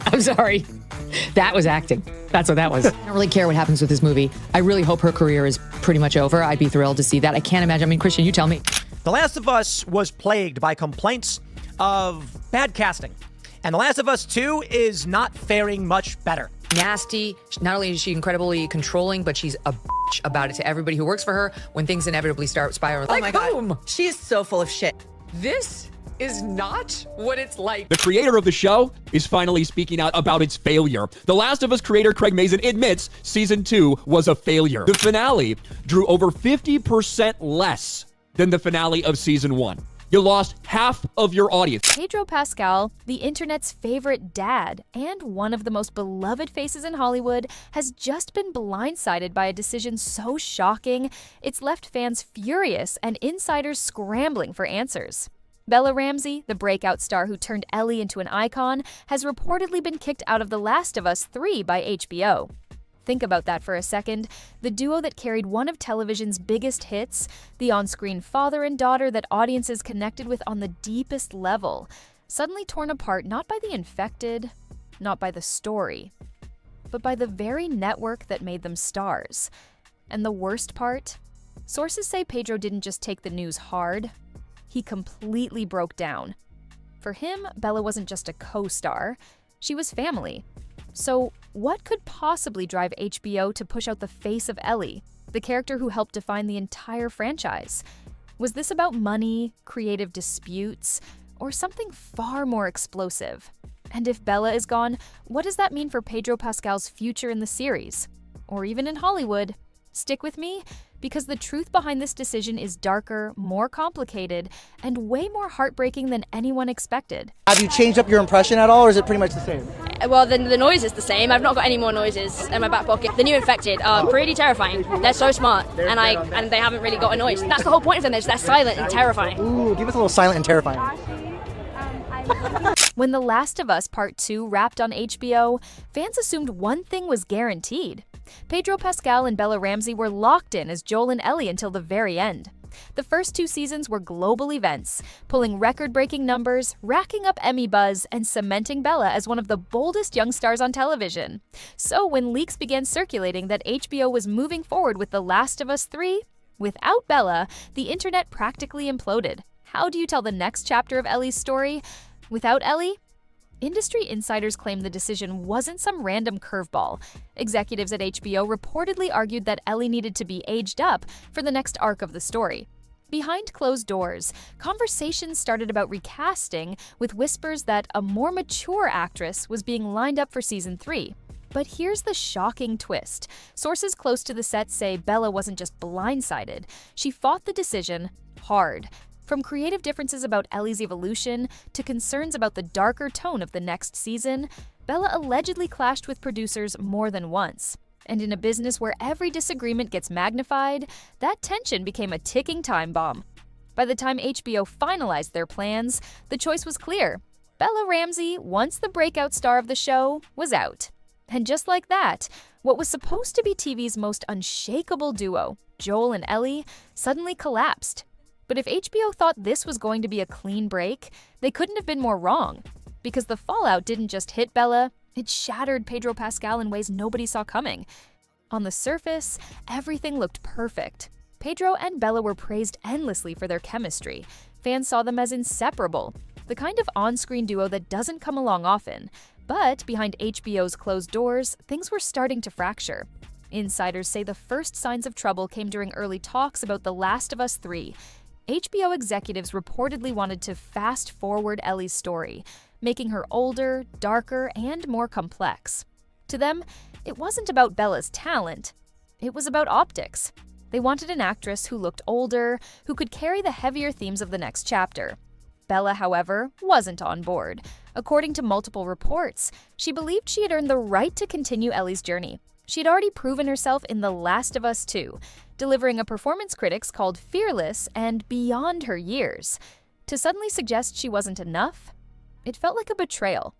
I'm sorry. That was acting. That's what that was. I don't really care what happens with this movie. I really hope her career is pretty much over. I'd be thrilled to see that. I can't imagine. I mean, Christian, you tell me. The Last of Us was plagued by complaints of bad casting. And The Last of Us 2 is not faring much better. Nasty. Not only is she incredibly controlling, but she's a bitch about it to everybody who works for her when things inevitably start spiraling. Oh my God. She is so full of shit. This is not what it's like. The creator of the show is finally speaking out about its failure. The Last of Us creator Craig Mazin admits season 2 was a failure. The finale drew over 50% less than the finale of season 1. You lost half of your audience. Pedro Pascal, the internet's favorite dad and one of the most beloved faces in Hollywood, has just been blindsided by a decision so shocking, it's left fans furious and insiders scrambling for answers. Bella Ramsey, the breakout star who turned Ellie into an icon, has reportedly been kicked out of The Last of Us 3 by HBO. Think about that for a second. The duo that carried one of television's biggest hits, the on-screen father and daughter that audiences connected with on the deepest level, suddenly torn apart not by the infected, not by the story, but by the very network that made them stars. And the worst part? Sources say Pedro didn't just take the news hard. He completely broke down. For him, Bella wasn't just a co-star, she was family. So what could possibly drive HBO to push out the face of Ellie, the character who helped define the entire franchise? Was this about money, creative disputes, or something far more explosive? And if Bella is gone, what does that mean for Pedro Pascal's future in the series? Or even in Hollywood? Stick with me, because the truth behind this decision is darker, more complicated, and way more heartbreaking than anyone expected. Have you changed up your impression at all, or is it pretty much the same? Well, the noise is the same. I've not got any more noises in my back pocket. The new infected are pretty terrifying. They're so smart, and they haven't really got a noise. That's the whole point of them. They're silent and terrifying. Ooh, give us a little silent and terrifying. When The Last of Us Part 2 wrapped on HBO, fans assumed one thing was guaranteed. Pedro Pascal and Bella Ramsey were locked in as Joel and Ellie until the very end. The first 2 seasons were global events, pulling record-breaking numbers, racking up Emmy buzz, and cementing Bella as one of the boldest young stars on television. So when leaks began circulating that HBO was moving forward with The Last of Us 3, without Bella, the internet practically imploded. How do you tell the next chapter of Ellie's story without Ellie? Industry insiders claim the decision wasn't some random curveball. Executives at HBO reportedly argued that Ellie needed to be aged up for the next arc of the story. Behind closed doors, conversations started about recasting, with whispers that a more mature actress was being lined up for season 3. But here's the shocking twist. Sources close to the set say Bella wasn't just blindsided, she fought the decision hard. From creative differences about Ellie's evolution to concerns about the darker tone of the next season, Bella allegedly clashed with producers more than once. And in a business where every disagreement gets magnified, that tension became a ticking time bomb. By the time HBO finalized their plans, the choice was clear. Bella Ramsey, once the breakout star of the show, was out. And just like that, what was supposed to be TV's most unshakable duo, Joel and Ellie, suddenly collapsed. But if HBO thought this was going to be a clean break, they couldn't have been more wrong. Because the fallout didn't just hit Bella, it shattered Pedro Pascal in ways nobody saw coming. On the surface, everything looked perfect. Pedro and Bella were praised endlessly for their chemistry. Fans saw them as inseparable, the kind of on-screen duo that doesn't come along often. But behind HBO's closed doors, things were starting to fracture. Insiders say the first signs of trouble came during early talks about The Last of Us 3. HBO executives reportedly wanted to fast-forward Ellie's story, making her older, darker, and more complex. To them, it wasn't about Bella's talent, it was about optics. They wanted an actress who looked older, who could carry the heavier themes of the next chapter. Bella, however, wasn't on board. According to multiple reports, she believed she had earned the right to continue Ellie's journey. She had already proven herself in The Last of Us 2, delivering a performance critics called fearless and beyond her years. To suddenly suggest she wasn't enough, it felt like a betrayal.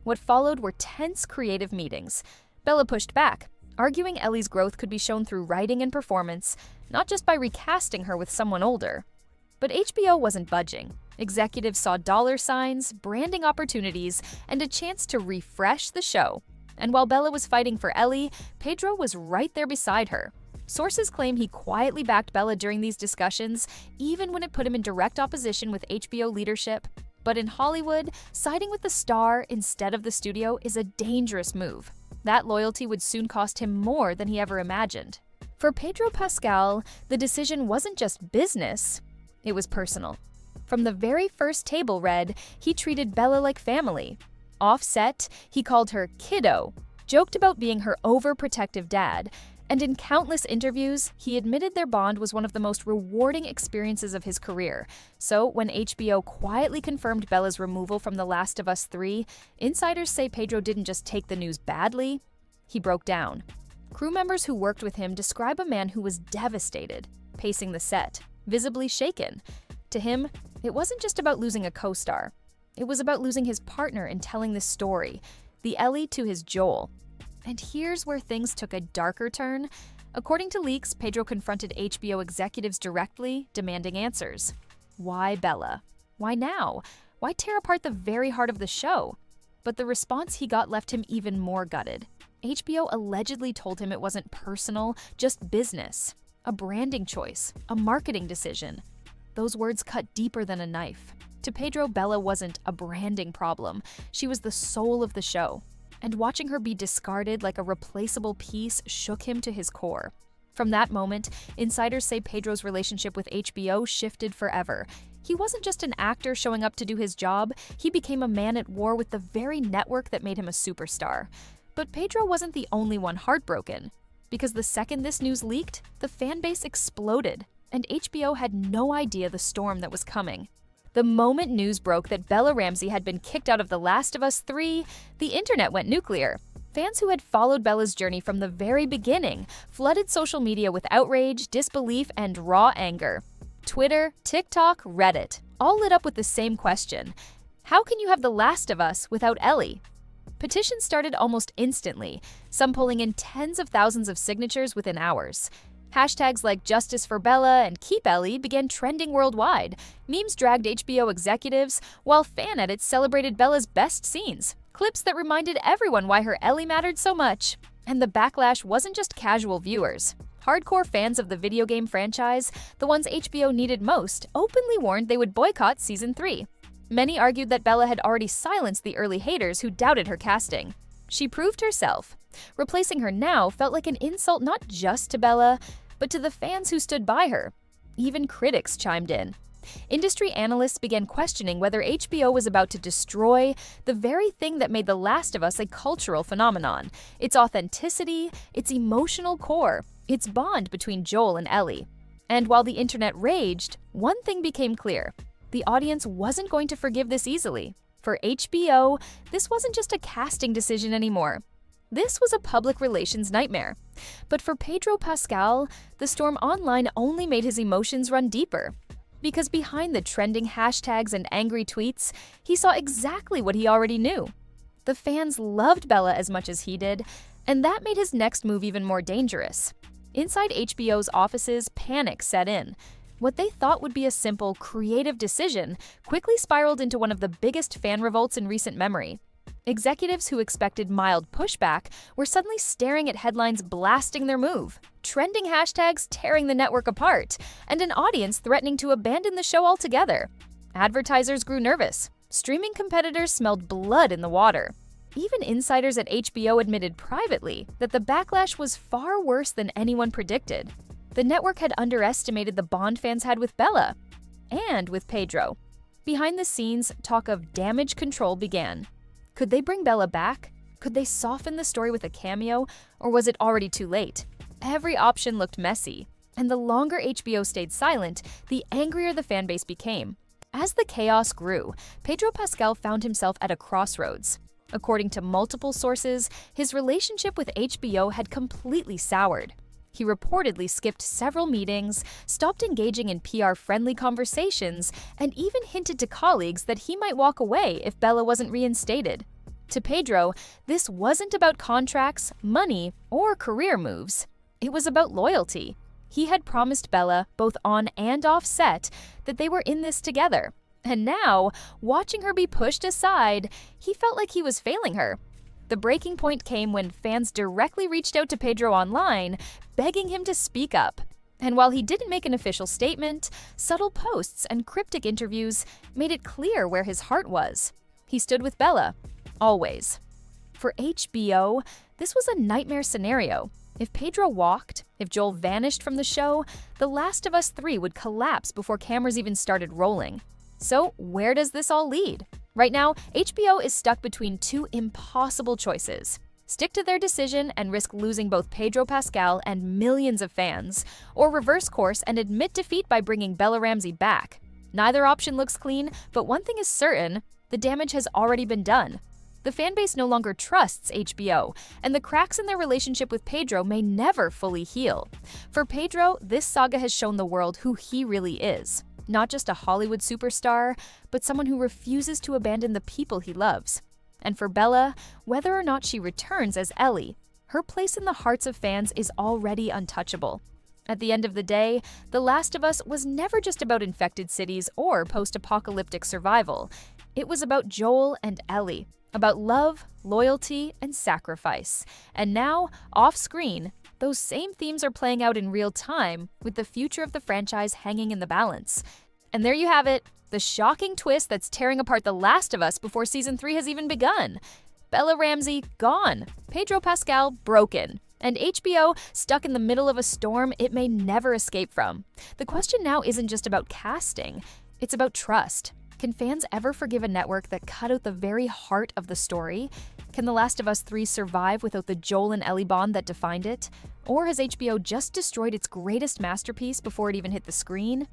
What followed were tense creative meetings. Bella pushed back, arguing Ellie's growth could be shown through writing and performance, not just by recasting her with someone older. But HBO wasn't budging. Executives saw dollar signs, branding opportunities, and a chance to refresh the show. And while Bella was fighting for Ellie, Pedro was right there beside her. Sources claim he quietly backed Bella during these discussions, even when it put him in direct opposition with HBO leadership. But in Hollywood, siding with the star instead of the studio is a dangerous move. That loyalty would soon cost him more than he ever imagined. For Pedro Pascal, the decision wasn't just business, it was personal. From the very first table read, he treated Bella like family. Off-set, he called her kiddo, joked about being her overprotective dad, and in countless interviews, he admitted their bond was one of the most rewarding experiences of his career. So when HBO quietly confirmed Bella's removal from The Last of Us 3, insiders say Pedro didn't just take the news badly, he broke down. Crew members who worked with him describe a man who was devastated, pacing the set, visibly shaken. To him, it wasn't just about losing a co-star. It was about losing his partner in telling this story, the Ellie to his Joel. And here's where things took a darker turn. According to leaks, Pedro confronted HBO executives directly, demanding answers. Why Bella? Why now? Why tear apart the very heart of the show? But the response he got left him even more gutted. HBO allegedly told him it wasn't personal, just business. A branding choice, a marketing decision. Those words cut deeper than a knife. To Pedro, Bella wasn't a branding problem. She was the soul of the show. And watching her be discarded like a replaceable piece shook him to his core. From that moment, insiders say Pedro's relationship with HBO shifted forever. He wasn't just an actor showing up to do his job, he became a man at war with the very network that made him a superstar. But Pedro wasn't the only one heartbroken. Because the second this news leaked, the fan base exploded, and HBO had no idea the storm that was coming. The moment news broke that Bella Ramsey had been kicked out of The Last of Us 3, the internet went nuclear. Fans who had followed Bella's journey from the very beginning flooded social media with outrage, disbelief, and raw anger. Twitter, TikTok, Reddit, all lit up with the same question. How can you have The Last of Us without Ellie? Petitions started almost instantly, some pulling in tens of thousands of signatures within hours. Hashtags like Justice for Bella and Keep Ellie began trending worldwide. Memes dragged HBO executives, while fan edits celebrated Bella's best scenes, clips that reminded everyone why her Ellie mattered so much. And the backlash wasn't just casual viewers. Hardcore fans of the video game franchise, the ones HBO needed most, openly warned they would boycott Season 3. Many argued that Bella had already silenced the early haters who doubted her casting. She proved herself. Replacing her now felt like an insult not just to Bella, but to the fans who stood by her. Even critics chimed in. Industry analysts began questioning whether HBO was about to destroy the very thing that made The Last of Us a cultural phenomenon, its authenticity, its emotional core, its bond between Joel and Ellie. And while the internet raged, one thing became clear. The audience wasn't going to forgive this easily. For HBO, this wasn't just a casting decision anymore. This was a public relations nightmare. But for Pedro Pascal, the storm online only made his emotions run deeper. Because behind the trending hashtags and angry tweets, he saw exactly what he already knew. The fans loved Bella as much as he did, and that made his next move even more dangerous. Inside HBO's offices, panic set in. What they thought would be a simple, creative decision quickly spiraled into one of the biggest fan revolts in recent memory. Executives who expected mild pushback were suddenly staring at headlines blasting their move, trending hashtags tearing the network apart, and an audience threatening to abandon the show altogether. Advertisers grew nervous. Streaming competitors smelled blood in the water. Even insiders at HBO admitted privately that the backlash was far worse than anyone predicted. The network had underestimated the bond fans had with Bella and with Pedro. Behind the scenes, talk of damage control began. Could they bring Bella back? Could they soften the story with a cameo, or was it already too late? Every option looked messy, and the longer HBO stayed silent, the angrier the fanbase became. As the chaos grew, Pedro Pascal found himself at a crossroads. According to multiple sources, his relationship with HBO had completely soured. He reportedly skipped several meetings, stopped engaging in PR-friendly conversations, and even hinted to colleagues that he might walk away if Bella wasn't reinstated. To Pedro, this wasn't about contracts, money, or career moves. It was about loyalty. He had promised Bella, both on and off set, that they were in this together. And now, watching her be pushed aside, he felt like he was failing her. The breaking point came when fans directly reached out to Pedro online, begging him to speak up. And while he didn't make an official statement, subtle posts and cryptic interviews made it clear where his heart was. He stood with Bella, always. For HBO, this was a nightmare scenario. If Pedro walked, if Joel vanished from the show, The Last of Us 3 would collapse before cameras even started rolling. So where does this all lead? Right now, HBO is stuck between two impossible choices. Stick to their decision and risk losing both Pedro Pascal and millions of fans, or reverse course and admit defeat by bringing Bella Ramsey back. Neither option looks clean, but one thing is certain, the damage has already been done. The fanbase no longer trusts HBO, and the cracks in their relationship with Pedro may never fully heal. For Pedro, this saga has shown the world who he really is. Not just a Hollywood superstar, but someone who refuses to abandon the people he loves. And for Bella, whether or not she returns as Ellie, her place in the hearts of fans is already untouchable. At the end of the day, The Last of Us was never just about infected cities or post-apocalyptic survival. It was about Joel and Ellie, about love, loyalty, and sacrifice. And now, off-screen, those same themes are playing out in real time, with the future of the franchise hanging in the balance. And there you have it, the shocking twist that's tearing apart The Last of Us before Season 3 has even begun. Bella Ramsey, gone. Pedro Pascal, broken. And HBO, stuck in the middle of a storm it may never escape from. The question now isn't just about casting, it's about trust. Can fans ever forgive a network that cut out the very heart of the story? Can The Last of Us 3 survive without the Joel and Ellie bond that defined it? Or has HBO just destroyed its greatest masterpiece before it even hit the screen?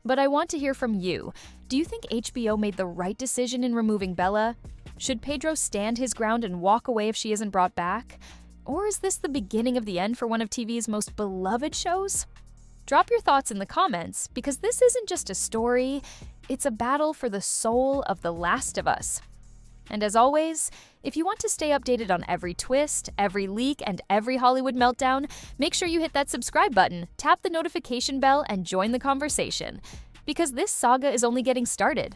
But I want to hear from you. Do you think HBO made the right decision in removing Bella? Should Pedro stand his ground and walk away if she isn't brought back? Or is this the beginning of the end for one of TV's most beloved shows? Drop your thoughts in the comments, because this isn't just a story, it's a battle for the soul of The Last of Us. And as always, if you want to stay updated on every twist, every leak, and every Hollywood meltdown, make sure you hit that subscribe button, tap the notification bell, and join the conversation. Because this saga is only getting started.